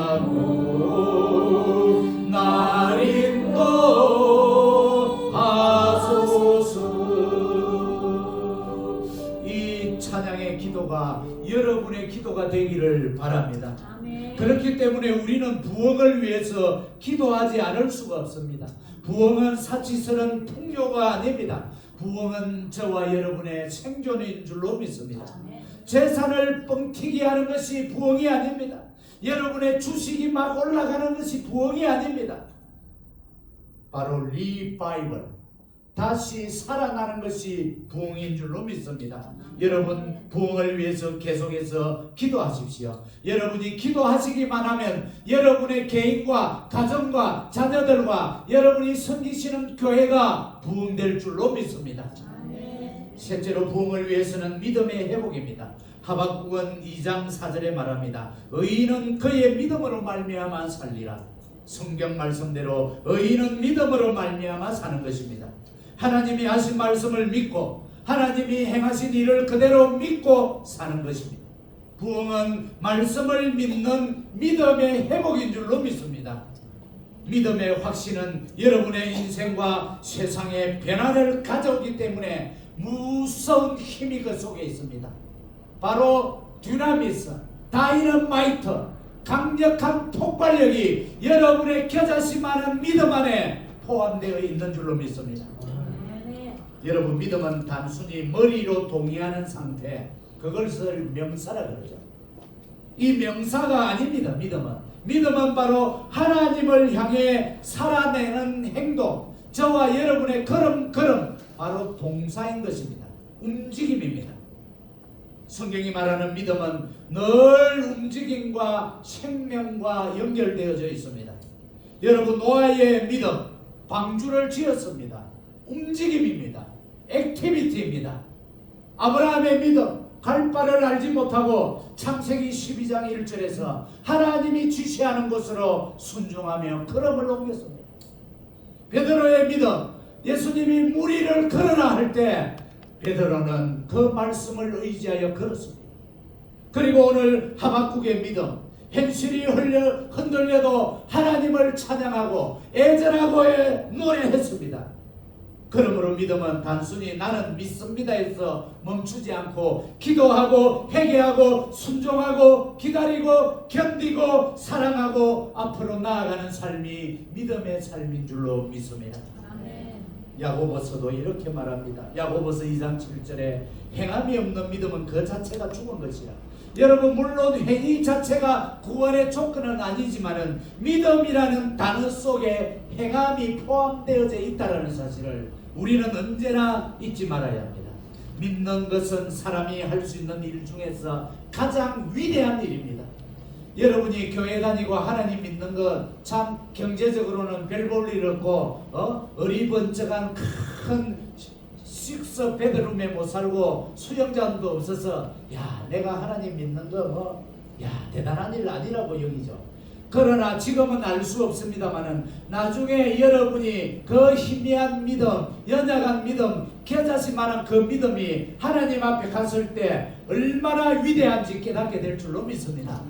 하고 날 인도하소서. 이 찬양의 기도가 여러분의 기도가 되기를 바랍니다. 아멘. 그렇기 때문에 우리는 부흥을 위해서 기도하지 않을 수가 없습니다. 부흥은 사치스러운 풍요가 아닙니다. 부흥은 저와 여러분의 생존인 줄로 믿습니다. 아멘. 재산을 뻥튀기 하는 것이 부흥이 아닙니다. 여러분의 주식이 막 올라가는 것이 부흥이 아닙니다. 바로 리바이벌, 다시 살아나는 것이 부흥인 줄로 믿습니다. 여러분 부흥을 위해서 계속해서 기도하십시오. 여러분이 기도하시기만 하면 여러분의 개인과 가정과 자녀들과 여러분이 섬기시는 교회가 부흥될 줄로 믿습니다. 셋째로 부흥을 위해서는 믿음의 회복입니다. 하박국은 2장 4절에 말합니다. 의인은 그의 믿음으로 말미암아 살리라. 성경 말씀대로 의인은 믿음으로 말미암아 사는 것입니다. 하나님이 하신 말씀을 믿고 하나님이 행하신 일을 그대로 믿고 사는 것입니다. 부흥은 말씀을 믿는 믿음의 회복인 줄로 믿습니다. 믿음의 확신은 여러분의 인생과 세상의 변화를 가져오기 때문에 무서운 힘이 그 속에 있습니다. 바로 듀나미스, 다이너마이트, 강력한 폭발력이 여러분의 겨자씨만한 믿음 안에 포함되어 있는 줄로 믿습니다. 여러분 믿음은 단순히 머리로 동의하는 상태, 그것을 명사라 그러죠. 이 명사가 아닙니다. 믿음은 바로 하나님을 향해 살아내는 행동, 저와 여러분의 걸음 바로 동사인 것입니다. 움직임입니다. 성경이 말하는 믿음은 늘 움직임과 생명과 연결되어져 있습니다. 여러분 노아의 믿음, 방주를 지었습니다. 움직임입니다. 액티비티입니다. 아브라함의 믿음, 갈 바를 알지 못하고 창세기 12장 1절에서 하나님이 지시하는 곳으로 순종하며 걸음을 옮겼습니다. 베드로의 믿음, 예수님이 무리를 걸으라 할 때 베드로는 그 말씀을 의지하여 걸었습니다. 그리고 오늘 하박국의 믿음, 현실이 흔들려도 하나님을 찬양하고 애절하고 노래했습니다. 그러므로 믿음은 단순히 나는 믿습니다에서 멈추지 않고 기도하고 회개하고 순종하고 기다리고 견디고 사랑하고 앞으로 나아가는 삶이 믿음의 삶인 줄로 믿습니다. 야고보서도 이렇게 말합니다. 야고보서 2장 7절에 행함이 없는 믿음은 그 자체가 죽은 것이라. 여러분 물론 행위 자체가 구원의 조건은 아니지만은 믿음이라는 단어 속에 행함이 포함되어져 있다는 사실을 우리는 언제나 잊지 말아야 합니다. 믿는 것은 사람이 할 수 있는 일 중에서 가장 위대한 일입니다. 여러분이 교회 다니고 하나님 믿는 것 참 경제적으로는 별 볼 일 없고 어리번쩍한 큰 식스 베드룸에 못 살고 수영장도 없어서 야 내가 하나님 믿는 거 대단한 일 아니라고 여기죠. 그러나 지금은 알 수 없습니다만은 나중에 여러분이 그 희미한 믿음, 연약한 믿음, 겨자씨만한 그 믿음이 하나님 앞에 갔을 때 얼마나 위대한지 깨닫게 될 줄로 믿습니다.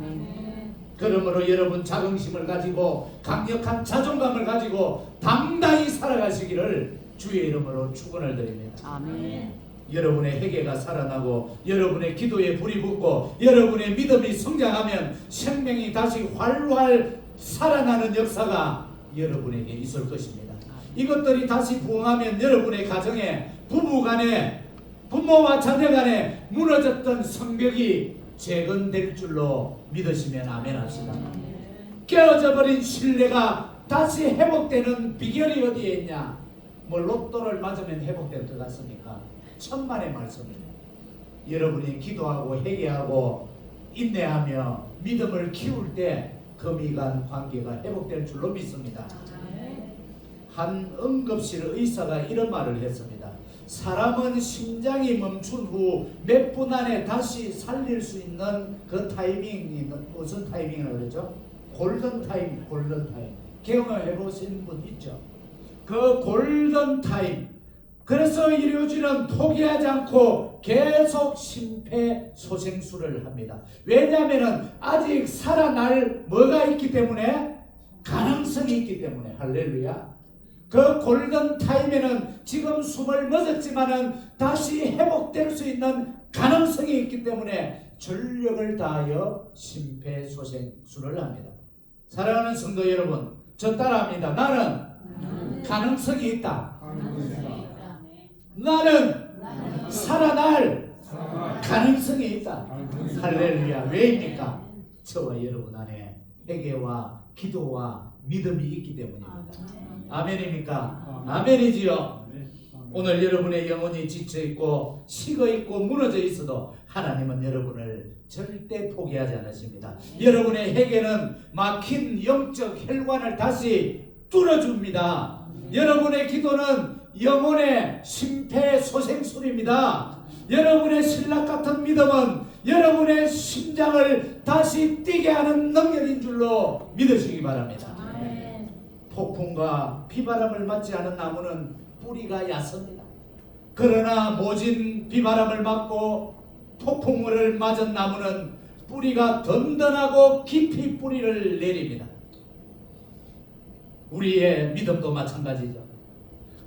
그러므로 여러분 자긍심을 가지고 강력한 자존감을 가지고 당당히 살아가시기를 주의 이름으로 축원을 드립니다. 아멘. 여러분의 회개가 살아나고 여러분의 기도에 불이 붙고 여러분의 믿음이 성장하면 생명이 다시 활활 살아나는 역사가 여러분에게 있을 것입니다. 이것들이 다시 부흥하면 여러분의 가정에 부부간에 부모와 자녀간에 무너졌던 성벽이 재건될 줄로 믿으시면 아멘 합시다. 깨어져 버린 신뢰가 다시 회복되는 비결이 어디에 있냐? 뭐 로또를 맞으면 회복될 것 같습니까? 천만의 말씀입니다. 여러분이 기도하고 회개하고 인내하며 믿음을 키울 때 금이간 관계가 회복될 줄로 믿습니다. 한 응급실 의사가 이런 말을 했습니다. 사람은 심장이 멈춘 후 몇 분 안에 다시 살릴 수 있는 그 타이밍이 무슨 타이밍이라고 그러죠? 골든타임. 경험해 보신 분 있죠? 그 골든타임, 그래서 의료진은 포기하지 않고 계속 심폐소생술을 합니다. 왜냐하면 아직 살아날 뭐가 있기 때문에, 가능성이 있기 때문에. 할렐루야. 그 골든 타임에는 지금 숨을 멎었지만은 다시 회복될 수 있는 가능성이 있기 때문에 전력을 다하여 심폐소생술을 합니다. 사랑하는 성도 여러분, 저 따라합니다. 나는 가능성이 있다. 나는 살아날 가능성이 있다. 할렐루야. 왜입니까? 저와 여러분 안에 회개와 기도와 믿음이 있기 때문입니다. 아멘입니까? 아멘이지요. 오늘 여러분의 영혼이 지쳐있고 식어있고 무너져 있어도 하나님은 여러분을 절대 포기하지 않으십니다. 여러분의 회개는 막힌 영적 혈관을 다시 뚫어줍니다. 여러분의 기도는 영혼의 심폐소생술입니다. 여러분의 신락 같은 믿음은 여러분의 심장을 다시 뛰게 하는 능력인 줄로 믿으시기 바랍니다. 폭풍과 비바람을 맞지 않은 나무는 뿌리가 얕습니다. 그러나 모진 비바람을 맞고 폭풍을 맞은 나무는 뿌리가 든든하고 깊이 뿌리를 내립니다. 우리의 믿음도 마찬가지죠.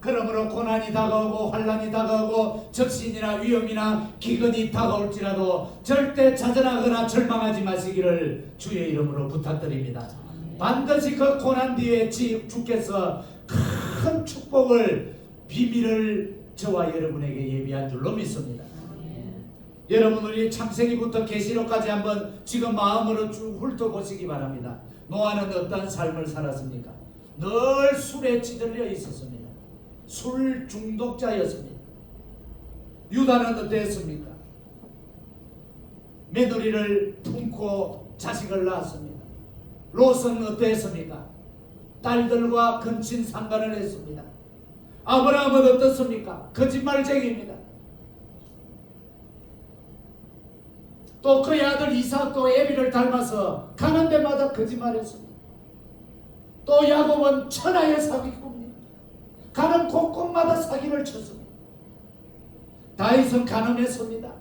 그러므로 고난이 다가오고 환난이 다가오고 적신이나 위험이나 기근이 다가올지라도 절대 좌절하거나 절망하지 마시기를 주의 이름으로 부탁드립니다. 반드시 그 고난 뒤에 주께서 큰 축복을, 비밀을 저와 여러분에게 예비한 줄로 믿습니다. 여러분, 우리 창세기부터 계시록까지 한번 지금 마음으로 쭉 훑어보시기 바랍니다. 노아는 어떤 삶을 살았습니까? 늘 술에 찌들려 있었습니다. 술 중독자였습니다. 유다는 어땠습니까? 며느리를 품고 자식을 낳았습니다. 롯은 어땠습니까? 딸들과 근친 상간을 했습니다. 아브라함은 어떻습니까? 거짓말쟁이입니다. 또 그의 아들 이삭도 에비를 닮아서 가는 데마다 거짓말했습니다. 또 야곱은 천하의 사기꾼입니다. 가는 곳곳마다 사기를 쳤습니다. 다윗은 가늠했습니다.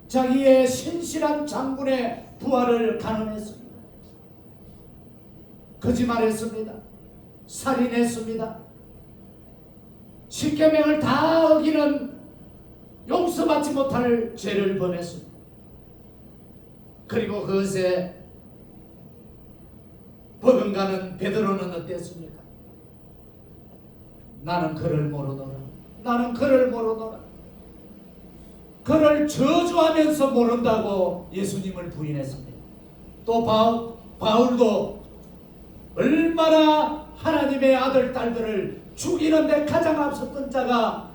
자기의 신실한 장군의 부하를 가늠했습니다. 거짓말했습니다. 살인했습니다. 십계명을 다 어기는 용서받지 못할 죄를 범했습니다. 그리고 그것에 버금가는 베드로는 어땠습니까? 나는 그를 모르노라. 나는 그를 모르노라. 그를 저주하면서 모른다고 예수님을 부인했습니다. 또 바울도 얼마나 하나님의 아들 딸들을 죽이는데 가장 앞섰던 자가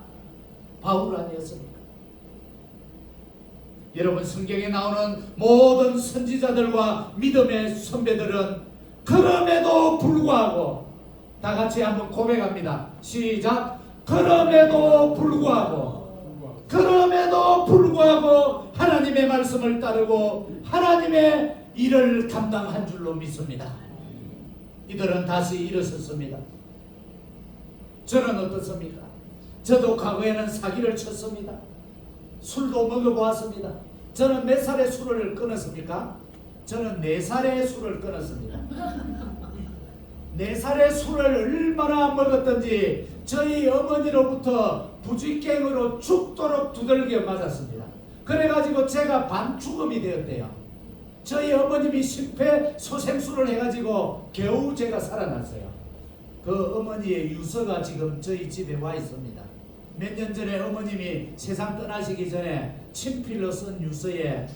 바울 아니었습니까? 여러분, 성경에 나오는 모든 선지자들과 믿음의 선배들은 그럼에도 불구하고, 다 같이 한번 고백합니다. 시작. 그럼에도 불구하고 하나님의 말씀을 따르고 하나님의 일을 감당한 줄로 믿습니다. 이들은 다시 일어섰습니다. 저는 어떻습니까? 저도 과거에는 사기를 쳤습니다. 술도 먹어보았습니다. 저는 몇 살에 술을 끊었습니까? 저는 4살에 술을 끊었습니다. 4살에 술을 얼마나 먹었던지 저희 어머니로부터 부쥐깽으로 죽도록 두들겨 맞았습니다. 그래가지고 제가 반죽음이 되었대요. 저희 어머님이 심폐소생술을 해가지고 겨우 제가 살아났어요. 그 어머니의 유서가 지금 저희 집에 와 있습니다. 몇 년 전에 어머님이 세상 떠나시기 전에 친필로 쓴 유서에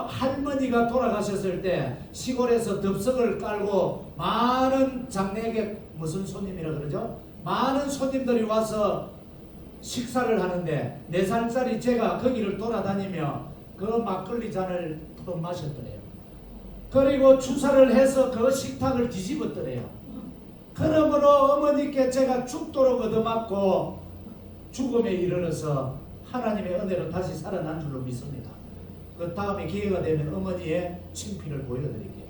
할머니가 돌아가셨을 때 시골에서 덥석을 깔고 많은 장례에 무슨 손님이라 그러죠? 많은 손님들이 와서 식사를 하는데 4살짜리 제가 거기를 돌아다니며 그 막걸리 잔을 마셨더래요. 그리고 주사를 해서 그 식탁을 뒤집었더래요. 그러므로 어머니께 제가 죽도록 얻어맞고 죽음에 이르러서 하나님의 은혜로 다시 살아난 줄로 믿습니다. 그 다음에 기회가 되면 어머니의 친필을 보여드릴게요.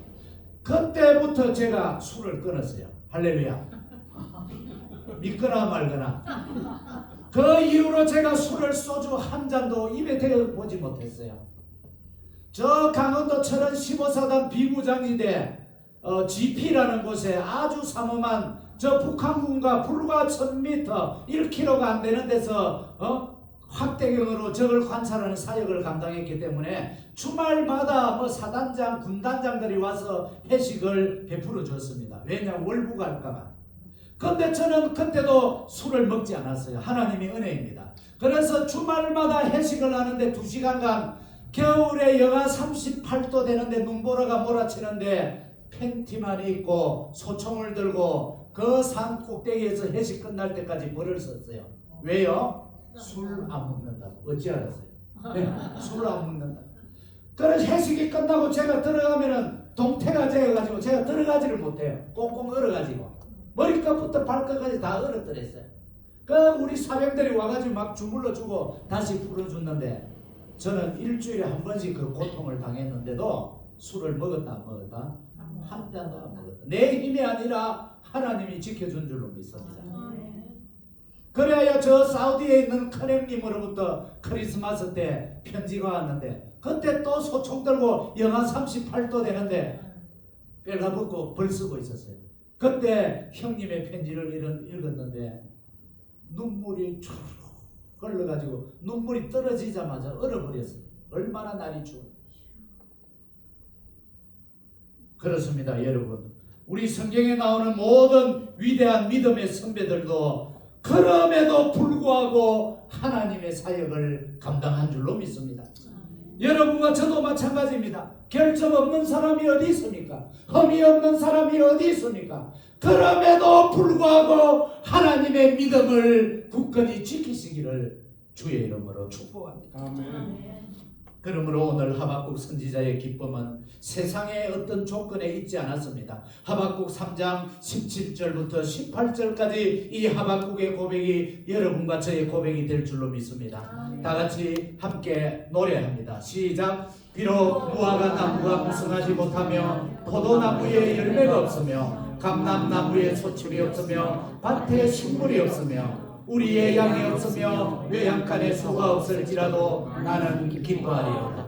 그때부터 제가 술을 끊었어요. 할렐루야. 믿거나 말거나. 그 이후로 제가 술을 소주 한 잔도 입에 대어보지 못했어요. 저 강원도 철원 15사단 비무장지대 GP라는 곳에 아주 삼엄한 저 북한군과 불과 1000m 1km가 안 되는 데서 확대경으로 적을 관찰하는 사역을 감당했기 때문에 주말마다 뭐 사단장, 군단장들이 와서 회식을 베풀어 줬습니다. 왜냐하면 월부 갈까봐. 근데 저는 그때도 술을 먹지 않았어요. 하나님의 은혜입니다. 그래서 주말마다 회식을 하는데 2시간간 겨울에 영하 38도 되는데 눈보라가 몰아치는데 팬티만 입고 소총을 들고 그 산 꼭대기에서 회식 끝날 때까지 벌을 썼어요. 왜요? 술 안 먹는다고. 어찌 알았어요? 네, 술 안 먹는다. 그래서 회식이 끝나고 제가 들어가면은 동태가 재가지고 제가 들어가지를 못해요. 꽁꽁 얼어가지고 머리끝부터 발끝까지 다 얼어뜨렸어요. 그 우리 사병들이 와가지고 막 주물러 주고 다시 풀어줬는데 저는 일주일에 한 번씩 그 고통을 당했는데도 술을 먹었다 안 먹었다? 한 잔도 안 먹었다. 내 힘이 아니라 하나님이 지켜준 줄로 믿습니다. 그래야 저 사우디에 있는 큰형님으로부터 크리스마스 때 편지가 왔는데 그때 또 소총 들고 영하 38도 되는데 빨가벗고 벌 쓰고 있었어요. 그때 형님의 편지를 읽었는데 눈물이 쭉 흘러가지고 눈물이 떨어지자마자 얼어버렸어요. 얼마나 날이 추워. 그렇습니다, 여러분. 우리 성경에 나오는 모든 위대한 믿음의 선배들도 그럼에도 불구하고 하나님의 사역을 감당한 줄로 믿습니다. 여러분과 저도 마찬가지입니다. 결점 없는 사람이 어디 있습니까? 흠이 없는 사람이 어디 있습니까? 그럼에도 불구하고 하나님의 믿음을 굳건히 지키시기를 주의 이름으로 축복합니다. 아멘. 그러므로 오늘 하박국 선지자의 기쁨은 세상의 어떤 조건에 있지 않았습니다. 하박국 3장 17절부터 18절까지 이 하박국의 고백이 여러분과 저의 고백이 될 줄로 믿습니다. 다 같이 함께 노래합니다. 시작. 비록 무화과 나무가 무성하지 못하며 포도나무에 열매가 없으며 감람나무에 소출이 없으며 밭에 식물이 없으며 우리의 양이 없으며 외양간에 소가 없을지라도 나는 기뻐하리로다.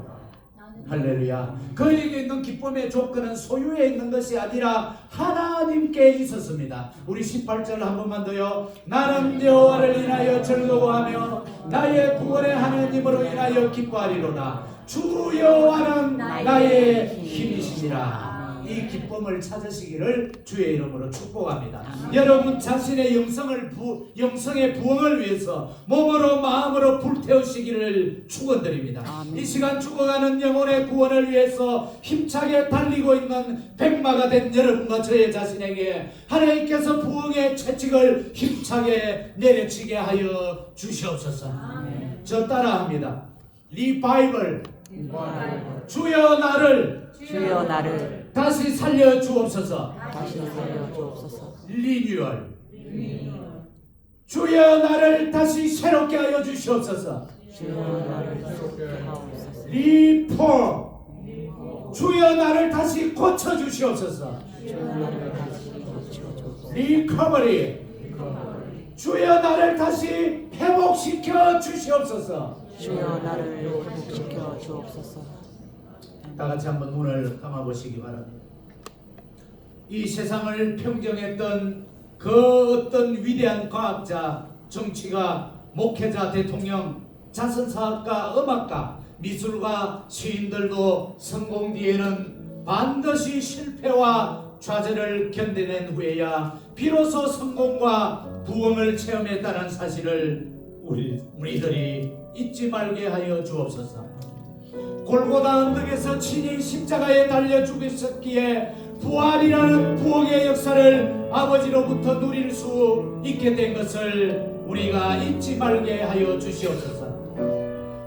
할렐루야. 그에게 있는 기쁨의 조건은 소유에 있는 것이 아니라 하나님께 있었습니다. 우리 18절 한 번만 더요. 나는 여호와를 인하여 즐거워하며 나의 구원의 하나님으로 인하여 기뻐하리로다. 주 여호와는 나의 힘이시니라. 이 기쁨을 찾으시기를 주의 이름으로 축복합니다. 여러분 자신의 영성의 부흥을 위해서 몸으로 마음으로 불태우시기를 축원드립니다. 이 시간 죽어가는 영혼의 구원을 위해서 힘차게 달리고 있는 백마가 된 여러분과 저의 자신에게 하나님께서 부흥의 채찍을 힘차게 내려치게 하여 주시옵소서. 저 따라합니다. 리바이벌. 주여 나를 다시 살려 주옵소서. 리뉴얼. 주여 나를 다시 새롭게 하여 주시옵소서. 리폼. 주여 나를 다시 고쳐 주시옵소서. 리커버리. 주여 나를 다시 회복시켜 주시옵소서. 주여 나를 회복시켜 주옵소서. 다 같이 한번 눈을 감아보시기 바랍니다. 이 세상을 평정했던 그 어떤 위대한 과학자, 정치가, 목회자, 대통령, 자선사학가, 음악가, 미술가, 시인들도 성공 뒤에는 반드시 실패와 좌절을 견뎌낸 후에야 비로소 성공과 부흥을 체험했다는 사실을 우리들이 잊지 말게 하여 주옵소서. 골고다 언덕에서 친히 십자가에 달려 죽으셨기에 부활이라는 부흥의 역사를 아버지로부터 누릴 수 있게 된 것을 우리가 잊지 말게 하여 주시옵소서.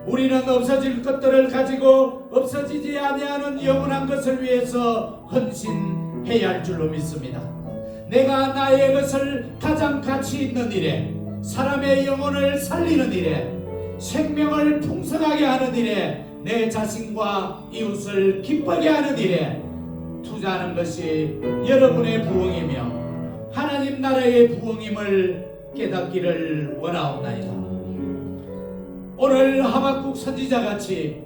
우리는 없어질 것들을 가지고 없어지지 아니하는 영원한 것을 위해서 헌신해야 할 줄로 믿습니다. 내가 나의 것을 가장 가치 있는 일에, 사람의 영혼을 살리는 일에, 생명을 풍성하게 하는 일에, 내 자신과 이웃을 기쁘게 하는 일에 투자하는 것이 여러분의 부흥이며 하나님 나라의 부흥임을 깨닫기를 원하옵나이다. 오늘 하박국 선지자같이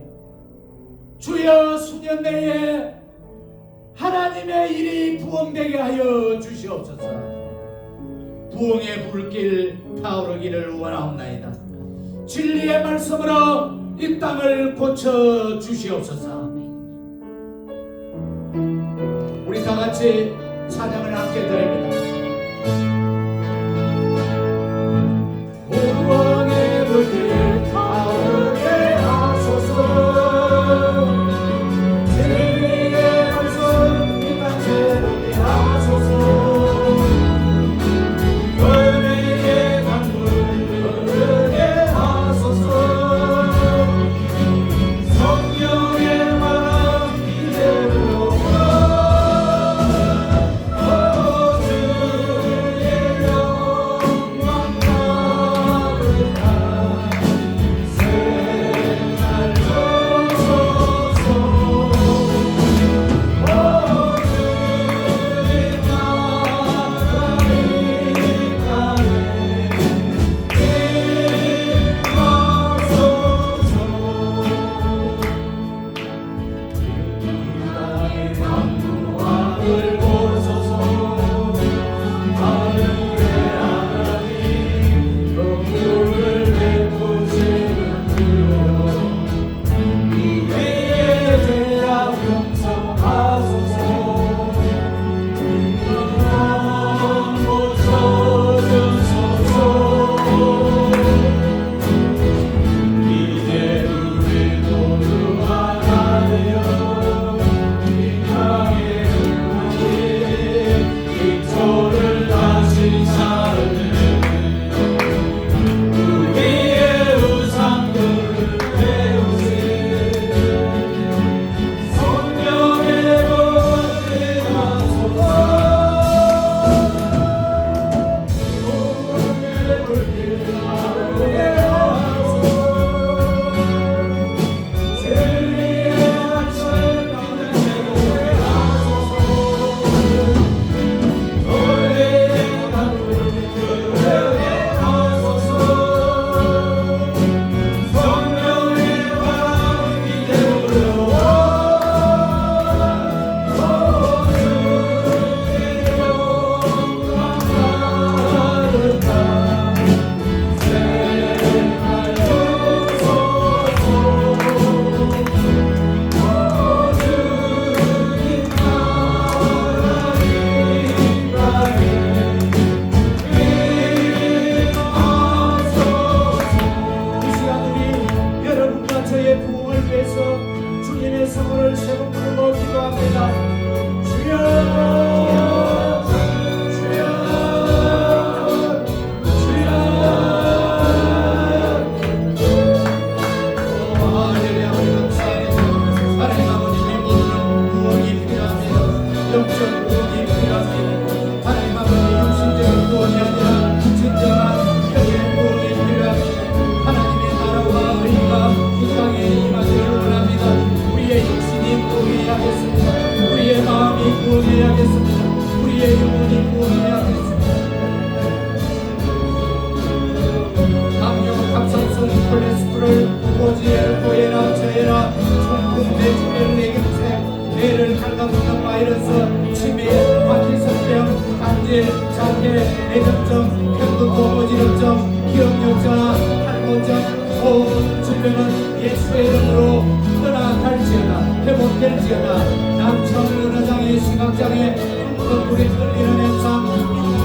주여 수년 내에 하나님의 일이 부흥되게 하여 주시옵소서. 부흥의 불길 타오르기를 원하옵나이다. 진리의 말씀으로 이 땅을 고쳐 주시옵소서. 우리 다 같이 찬양을 함께 드립니다. 부흥의 불길 타오르게 하소서. 진리의 말씀 이 땅 새롭게 하소서. 은혜의 강물 흐르게 하소서. 성령의 바람 이대로 주의 영광 가득한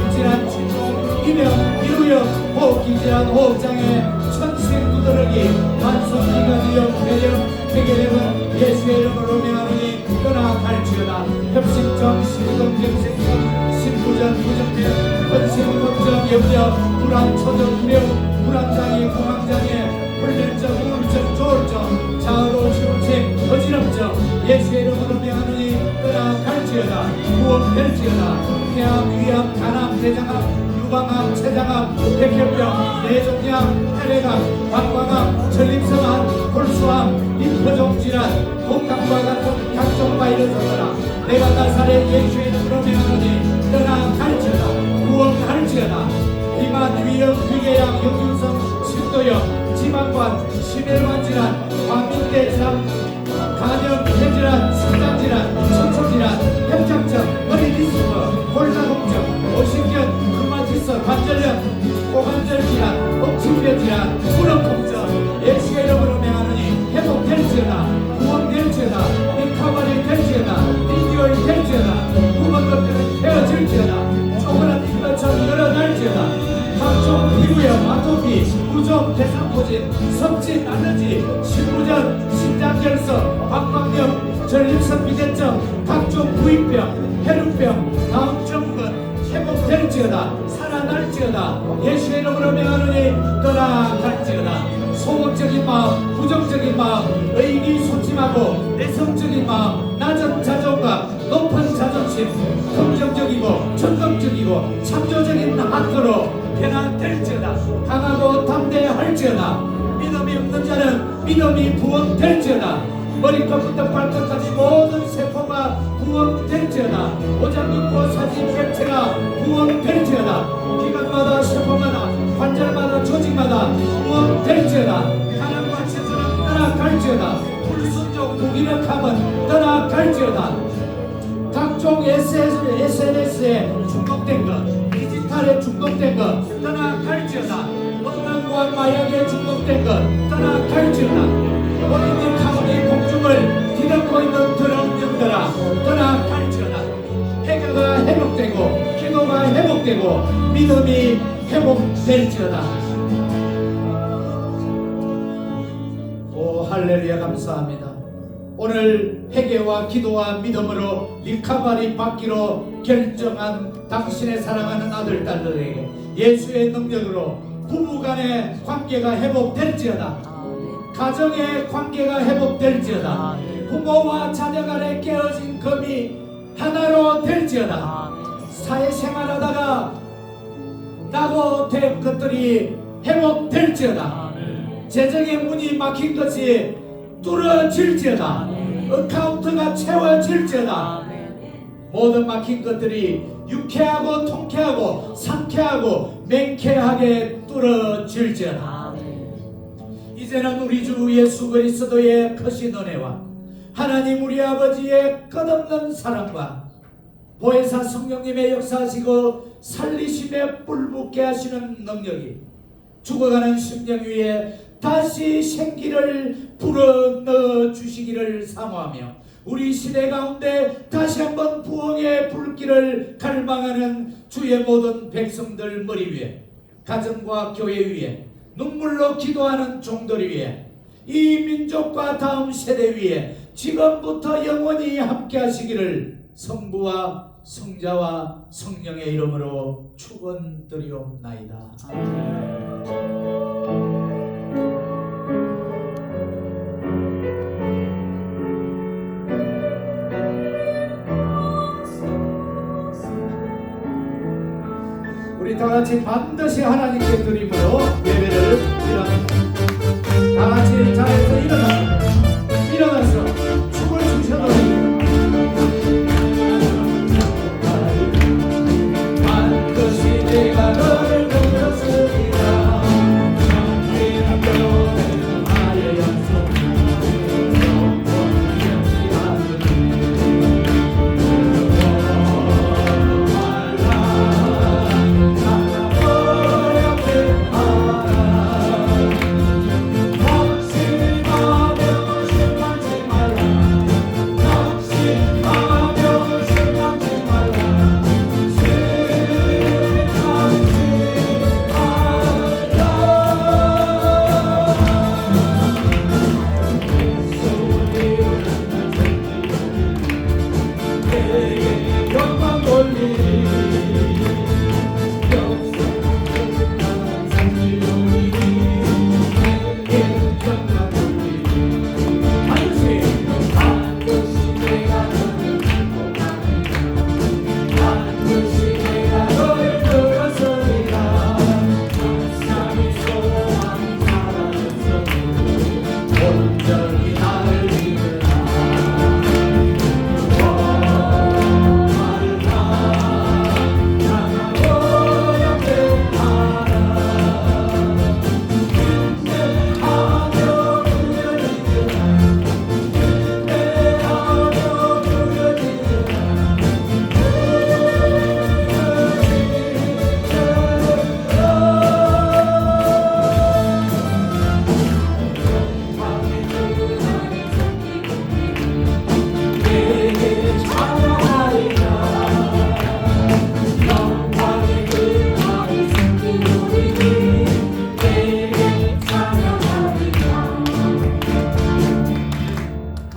새날 주소서. 주의 나라의 이만 위 폐양, 역류성, 심도염, 지방관, 심혈관 질환, 과민대 질환, 간염, 폐질환, 심장질환, 척추질환, 협착증, 허리 디스크, 골다공증, 오신견, 류마티스, 관절염, 고관절 질환, 억침뼈 질환, 무릎 통증, 예수의 이름으로 명하노니 회복될지어다, 구원될지어다, 리카바리 될지어다, 리뉴얼 될지어다, 구멍 것들은 헤어질지어다, 쪼그란 인것처럼 늘어날지어다. 각종 피부염, 아토피, 부종, 대상포진, 섭진, 알러지, 신부전, 심장결석, 방광염, 전립선 비대증, 각종 부위병, 혈우병, 다음증 등 회복될지어다, 살아날지어다. 예수의 이름으로 명하노니 떠나갈지어다. 소극적인 마음, 부정적인 마음, 의기소침하고 내성적인 마음, 낮은 자존감, 높은 자존심, 긍정적이고 적극적이고 창조적인 학교로 변화될지어다. 강하고 담대할지어다. 믿음이 없는 자는 믿음이 부흥될지어다. 머리끝부터 발끝까지 모든 세포가 부흥될지어다. 오장육부 사진백체가 부흥될지어다. 기관마다 세포마다 관절마다 조직마다 부흥될지어다. 가난과 체질은 떠나갈지어다. 불순종 무기력함은 떠나갈지어다. 각종 SNS에 중독된 것, 디지털에 중독된 것 떠나갈지어다. 음란과 마약에 중독된 것 떠나갈지어다. 어린이 가문의 공중을 뒤덮고 있는 더러운 영들아 떠나갈지어다. 해가가 회복되고 기도가 회복되고 믿음이 회복될지어다. 오 할렐루야, 감사합니다. 오늘 회개와 기도와 믿음으로 리카바리 받기로 결정한 당신의 사랑하는 아들 딸들에게 예수의 능력으로 부부간의 관계가 회복될지어다. 가정의 관계가 회복될지어다. 부모와 자녀 간에 깨어진 금이 하나로 될지어다. 사회생활하다가 나고 된 것들이 회복될지어다. 재정의 문이 막힌 것이 뚫어질지어다. 어카운트가 채워질지어다. 모든 막힌 것들이 유쾌하고 통쾌하고 상쾌하고 맹쾌하게 뚫어질지어다. 이제는 우리 주 예수 그리스도의 크신 은혜와 하나님 우리 아버지의 끝없는 사랑과 보혜사 성령님의 역사하시고 살리심에 뿔붙게 하시는 능력이 죽어가는 심령 위에 다시 생기를 불어넣어 주시기를 사모하며 우리 시대 가운데 다시 한번 부흥의 불길을 갈망하는 주의 모든 백성들 머리 위에, 가정과 교회 위에, 눈물로 기도하는 종들 위에, 이 민족과 다음 세대 위에 지금부터 영원히 함께 하시기를 성부와 성자와 성령의 이름으로 축원드리옵나이다. 우리 다같이 반드시 하나님께 드림으로 예배를 드립니다. 다같이 자리에서 일어납니다.